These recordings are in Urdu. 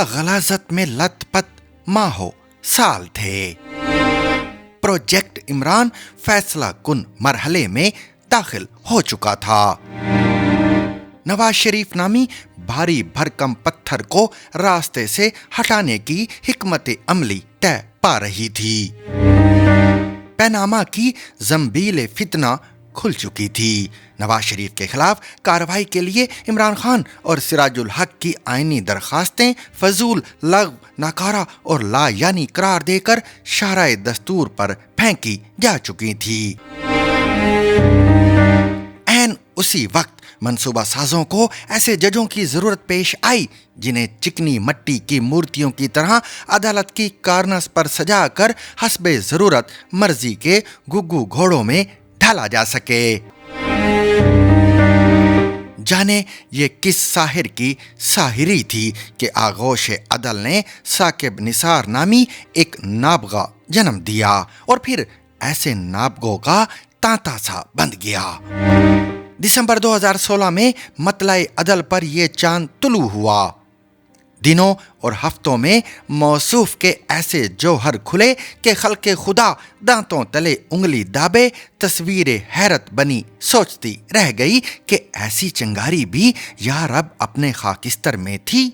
غلاظت میں لت پت ماہو سال تھے۔ پروجیکٹ عمران فیصلہ کن مرحلے میں داخل ہو چکا تھا۔ نواز شریف نامی بھاری بھرکم پتھر کو راستے سے ہٹانے کی حکمت عملی طے پا رہی تھی۔ پیناما کی زنبیل فتنہ کھل چکی تھی۔ نواز شریف کے خلاف کارروائی کے لیے عمران خان اور سراج الحق کی آئینی درخواستیں فضول، لغو، ناکارہ اور لا یعنی قرار دے کر شاہراہ دستور پر پھینکی جا چکی تھی۔ عین اسی وقت منصوبہ سازوں کو ایسے ججوں کی ضرورت پیش آئی جنہیں چکنی مٹی کی مورتیوں کی طرح عدالت کی کارنس پر سجا کر حسب ضرورت مرضی کے گگو گھوڑوں میں ڈھالا جا سکے۔ جانے یہ کس ساحر کی ساحری تھی کہ آغوش عدل نے ثاقب نثار نامی ایک نابغہ جنم دیا اور پھر ایسے نابغوں کا تانتا سا بند گیا۔ دسمبر 2016 میں مطلع عدل پر یہ چاند طلوع ہوا۔ دنوں اور ہفتوں میں موصوف کے ایسے جوہر کھلے کہ خلق خدا دانتوں تلے انگلی دابے تصویر حیرت بنی سوچتی رہ گئی کہ ایسی چنگاری بھی یا رب اپنے خاکستر میں تھی۔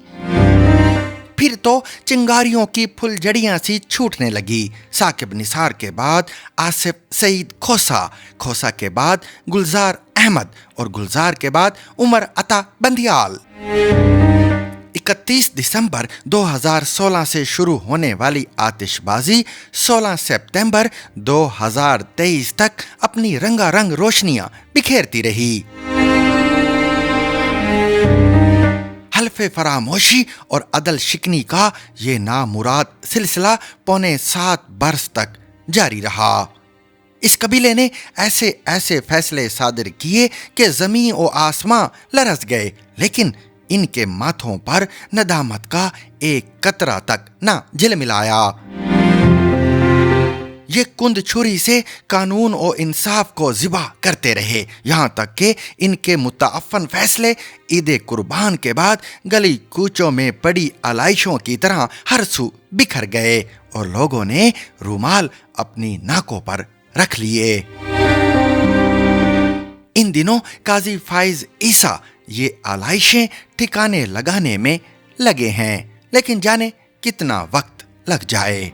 پھر تو چنگاریوں کی پھل جڑیاں سی چھوٹنے لگی۔ ثاقب نثار کے بعد آصف سعید کھوسا، کھوسا کے بعد گلزار احمد اور گلزار کے بعد عمر عطا بندیال۔ 31 دسمبر 2016 سے شروع ہونے والی آتش بازی 16 سپتمبر 2023 تک اپنی رنگا رنگ روشنیاں بکھیرتی رہی۔ حلف فراموشی اور عدل شکنی کا یہ نامراد سلسلہ پونے 7 برس تک جاری رہا۔ اس قبیلے نے ایسے ایسے فیصلے صادر کیے کہ زمین و آسماں لرز گئے، لیکن ان کے ماتھوں پر ندامت کا ایک قطرہ تک نہ جھلملایا۔ یہ کند چھری سے قانون و انصاف کو ذبح کرتے رہے، یہاں تک کہ ان کے متعفن فیصلے عید قربان کے بعد گلی کوچوں میں پڑی آلائشوں کی طرح ہر سو بکھر گئے اور لوگوں نے رومال اپنی ناکوں پر رکھ لیے۔ ان دنوں قاضی فائز عیسیٰ یہ آلائشیں ٹھکانے لگانے میں لگے ہیں، لیکن جانے کتنا وقت لگ جائے۔